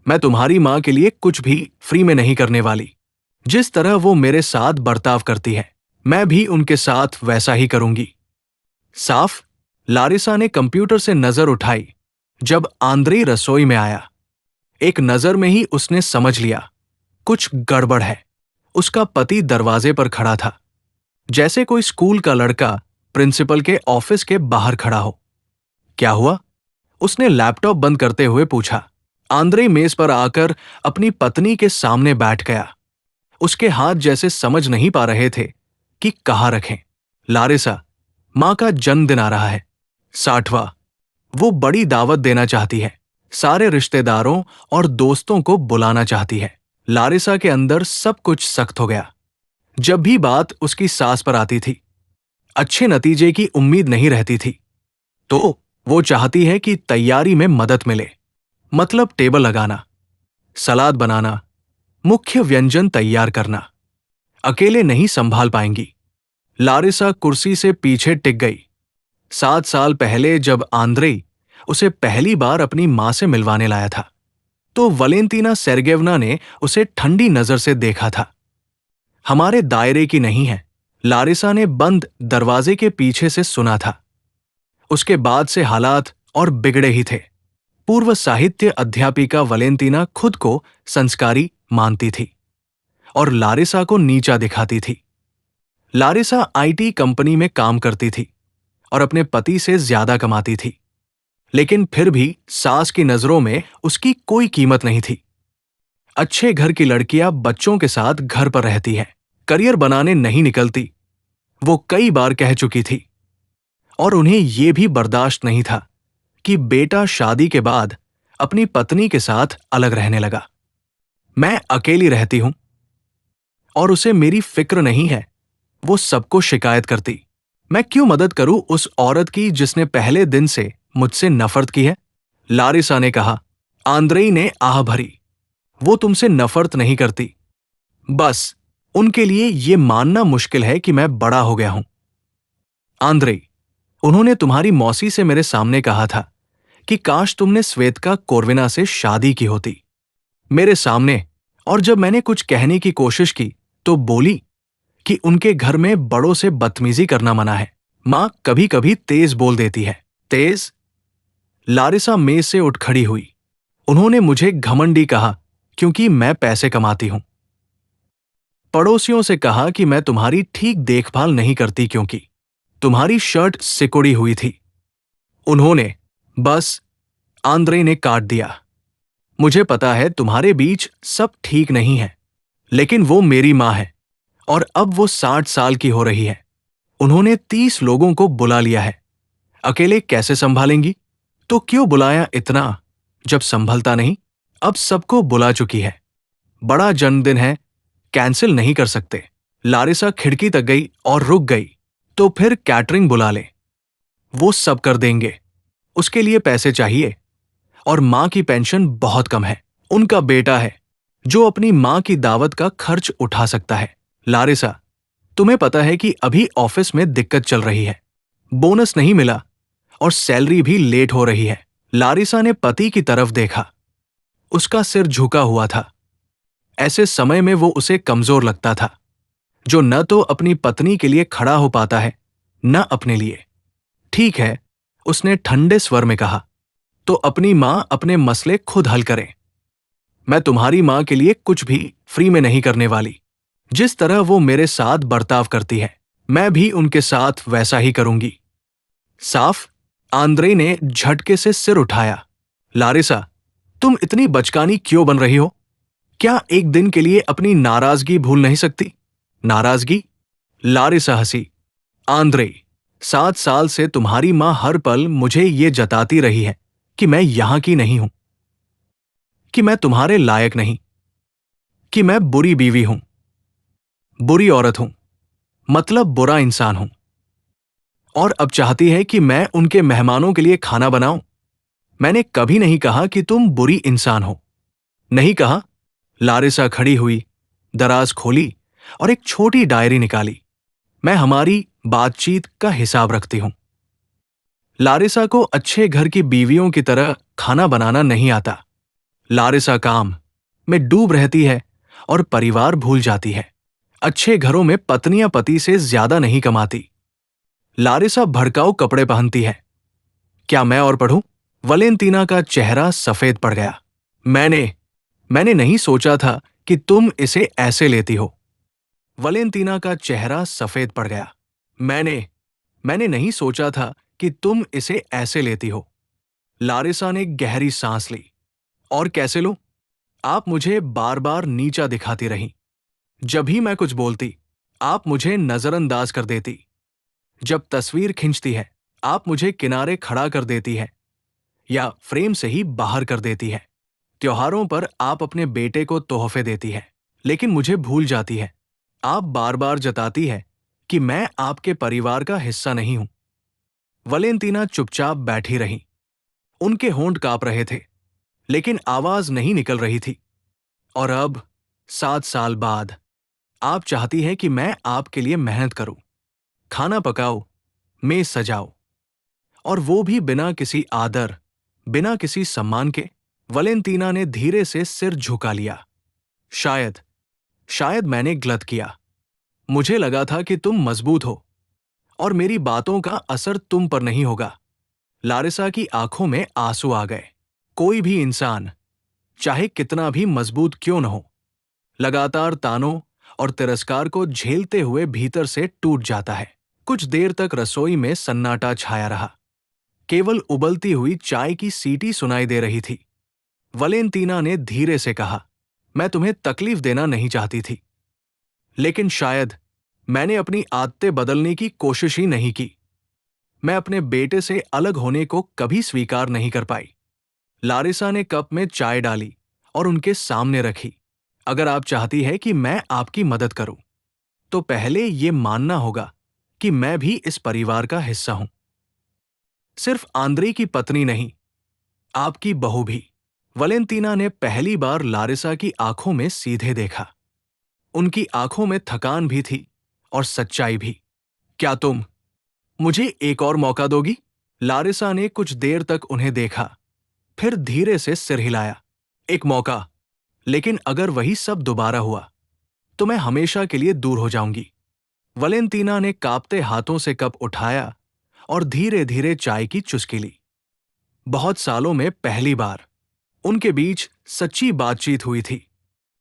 मैं तुम्हारी माँ के लिए कुछ भी फ्री में नहीं करने वाली। जिस तरह वो मेरे साथ बर्ताव करती है, मैं भी उनके साथ वैसा ही करूंगी। साफ? लारिसा ने कंप्यूटर से नजर उठाई जब आंद्रे रसोई में आया। एक नजर में ही उसने समझ लिया, कुछ गड़बड़ है। उसका पति दरवाजे पर खड़ा था, जैसे कोई स्कूल का लड़का प्रिंसिपल के ऑफिस के बाहर खड़ा हो। क्या हुआ? उसने लैपटॉप बंद करते हुए पूछा। आंद्रे मेज पर आकर अपनी पत्नी के सामने बैठ गया। उसके हाथ जैसे समझ नहीं पा रहे थे कि कहाँ रखें। लारिसा, मां का जन्मदिन आ रहा है, 60वां। वो बड़ी दावत देना चाहती है, सारे रिश्तेदारों और दोस्तों को बुलाना चाहती है। लारिसा के अंदर सब कुछ सख्त हो गया। जब भी बात उसकी सास पर आती थी, अच्छे नतीजे की उम्मीद नहीं रहती थी, तो वो चाहती है कि तैयारी में मदद मिले। मतलब टेबल लगाना, सलाद बनाना, मुख्य व्यंजन तैयार करना। अकेले नहीं संभाल पाएंगी। लारिसा कुर्सी से पीछे टिक गई। 7 साल पहले जब आंद्रे उसे पहली बार अपनी मां से मिलवाने लाया था, तो वलेंतीना सेर्गेवना ने उसे ठंडी नजर से देखा था। हमारे दायरे की नहीं है, लारिसा ने बंद दरवाजे के पीछे से सुना था। उसके बाद से हालात और बिगड़े ही थे। पूर्व साहित्य अध्यापिका वलेंतीना खुद को संस्कारी मानती थी और लारिसा को नीचा दिखाती थी। लारिसा आईटी कंपनी में काम करती थी और अपने पति से ज्यादा कमाती थी, लेकिन फिर भी सास की नजरों में उसकी कोई कीमत नहीं थी। अच्छे घर की लड़कियां बच्चों के साथ घर पर रहती हैं, करियर बनाने नहीं निकलती, वो कई बार कह चुकी थी। और उन्हें यह भी बर्दाश्त नहीं था कि बेटा शादी के बाद अपनी पत्नी के साथ अलग रहने लगा। मैं अकेली रहती हूं और उसे मेरी फिक्र नहीं है, वो सबको शिकायत करती। मैं क्यों मदद करूं उस औरत की जिसने पहले दिन से मुझसे नफरत की है? लारिसा ने कहा। आंद्रेई ने आह भरी। वो तुमसे नफरत नहीं करती, बस उनके लिए यह मानना मुश्किल है कि मैं बड़ा हो गया हूं। आंद्रेई, उन्होंने तुम्हारी मौसी से मेरे सामने कहा था कि काश तुमने स्वेतका कोर्विना से शादी की होती, मेरे सामने। और जब मैंने कुछ कहने की कोशिश की तो बोली कि उनके घर में बड़ों से बदतमीजी करना मना है। मां कभी कभी तेज बोल देती है। तेज? लारिसा मेज से उठ खड़ी हुई। उन्होंने मुझे घमंडी कहा क्योंकि मैं पैसे कमाती हूं। पड़ोसियों से कहा कि मैं तुम्हारी ठीक देखभाल नहीं करती क्योंकि तुम्हारी शर्ट सिकुड़ी हुई थी। उन्होंने बस, आंद्रे ने काट दिया। मुझे पता है तुम्हारे बीच सब ठीक नहीं है, लेकिन वो मेरी मां है और अब वो 60 साल की हो रही है। उन्होंने 30 लोगों को बुला लिया है, अकेले कैसे संभालेंगी? तो क्यों बुलाया इतना जब संभलता नहीं? अब सबको बुला चुकी है। बड़ा जन्मदिन है, कैंसिल नहीं कर सकते। लारिसा खिड़की तक गई और रुक गई। तो फिर कैटरिंग बुला ले, वो सब कर देंगे। उसके लिए पैसे चाहिए और मां की पेंशन बहुत कम है। उनका बेटा है जो अपनी मां की दावत का खर्च उठा सकता है। लारिसा, तुम्हें पता है कि अभी ऑफिस में दिक्कत चल रही है, बोनस नहीं मिला और सैलरी भी लेट हो रही है। लारिसा ने पति की तरफ देखा। उसका सिर झुका हुआ था। ऐसे समय में वो उसे कमजोर लगता था, जो न तो अपनी पत्नी के लिए खड़ा हो पाता है, न अपने लिए। ठीक है, उसने ठंडे स्वर में कहा, तो अपनी मां अपने मसले खुद हल करे। मैं तुम्हारी मां के लिए कुछ भी फ्री में नहीं करने वाली। जिस तरह वो मेरे साथ बर्ताव करती है, मैं भी उनके साथ वैसा ही करूंगी। साफ? आंद्रे ने झटके से सिर उठाया। लारिसा, तुम इतनी बचकानी क्यों बन रही हो? क्या एक दिन के लिए अपनी नाराजगी भूल नहीं सकती? नाराजगी? लारिसा हंसी। आंद्रे, 7 साल से तुम्हारी मां हर पल मुझे ये जताती रही है कि मैं यहां की नहीं हूं, कि मैं तुम्हारे लायक नहीं, कि मैं बुरी बीवी हूं, बुरी औरत हूं, मतलब बुरा इंसान हूं। और अब चाहती है कि मैं उनके मेहमानों के लिए खाना बनाऊं। मैंने कभी नहीं कहा कि तुम बुरी इंसान हो। नहीं कहा। लारिसा खड़ी हुई, दराज खोली और एक छोटी डायरी निकाली। मैं हमारी बातचीत का हिसाब रखती हूं। लारिसा को अच्छे घर की बीवियों की तरह खाना बनाना नहीं आता, लारिसा काम में डूब रहती है और परिवार भूल जाती है। अच्छे घरों में पत्नियां पति से ज्यादा नहीं कमाती। लारिसा भड़काऊ कपड़े पहनती है। क्या मैं और पढ़ूं? वलेंटीना का चेहरा सफेद पड़ गया। मैंने मैंने नहीं सोचा था कि तुम इसे ऐसे लेती हो। वलेंटीना का चेहरा सफेद पड़ गया। मैंने मैंने नहीं सोचा था कि तुम इसे ऐसे लेती हो। लारिसा ने गहरी सांस ली। और कैसे लूं? आप मुझे बार बार नीचा दिखाती रहीं। जब भी मैं कुछ बोलती, आप मुझे नजरअंदाज कर देती। जब तस्वीर खिंचती है, आप मुझे किनारे खड़ा कर देती है या फ्रेम से ही बाहर कर देती है। त्योहारों पर आप अपने बेटे को तोहफे देती है, लेकिन मुझे भूल जाती है। आप बार बार जताती है कि मैं आपके परिवार का हिस्सा नहीं हूं। वलेंटीना चुपचाप बैठी रही। उनके होंठ कांप रहे थे, लेकिन आवाज नहीं निकल रही थी। और अब 7 साल बाद आप चाहती हैं कि मैं आपके लिए मेहनत करूं, खाना पकाऊं, मेज सजाऊं, और वो भी बिना किसी आदर, बिना किसी सम्मान के। वलेंटीना ने धीरे से सिर झुका लिया। शायद शायद मैंने गलत किया। मुझे लगा था कि तुम मजबूत हो और मेरी बातों का असर तुम पर नहीं होगा। लारिसा की आंखों में आंसू आ गए। कोई भी इंसान, चाहे कितना भी मजबूत क्यों न हो, लगातार तानों और तिरस्कार को झेलते हुए भीतर से टूट जाता है। कुछ देर तक रसोई में सन्नाटा छाया रहा। केवल उबलती हुई चाय की सीटी सुनाई दे रही थी। वलेंटीना ने धीरे से कहा, मैं तुम्हें तकलीफ देना नहीं चाहती थी, लेकिन शायद मैंने अपनी आदतें बदलने की कोशिश ही नहीं की। मैं अपने बेटे से अलग होने को कभी स्वीकार नहीं कर पाई। लारिसा ने कप में चाय डाली और उनके सामने रखी। अगर आप चाहती है कि मैं आपकी मदद करूं, तो पहले ये मानना होगा कि मैं भी इस परिवार का हिस्सा हूं। सिर्फ आंद्रे की पत्नी नहीं, आपकी बहू भी। वलेंटीना ने पहली बार लारिसा की आंखों में सीधे देखा। उनकी आंखों में थकान भी थी और सच्चाई भी। क्या तुम मुझे एक और मौका दोगी? लारिसा ने कुछ देर तक उन्हें देखा, फिर धीरे से सिर हिलाया। एक मौका, लेकिन अगर वही सब दोबारा हुआ, तो मैं हमेशा के लिए दूर हो जाऊंगी। वलेंटीना ने कांपते हाथों से कप उठाया और धीरे धीरे चाय की चुस्की ली। बहुत सालों में पहली बार उनके बीच सच्ची बातचीत हुई थी।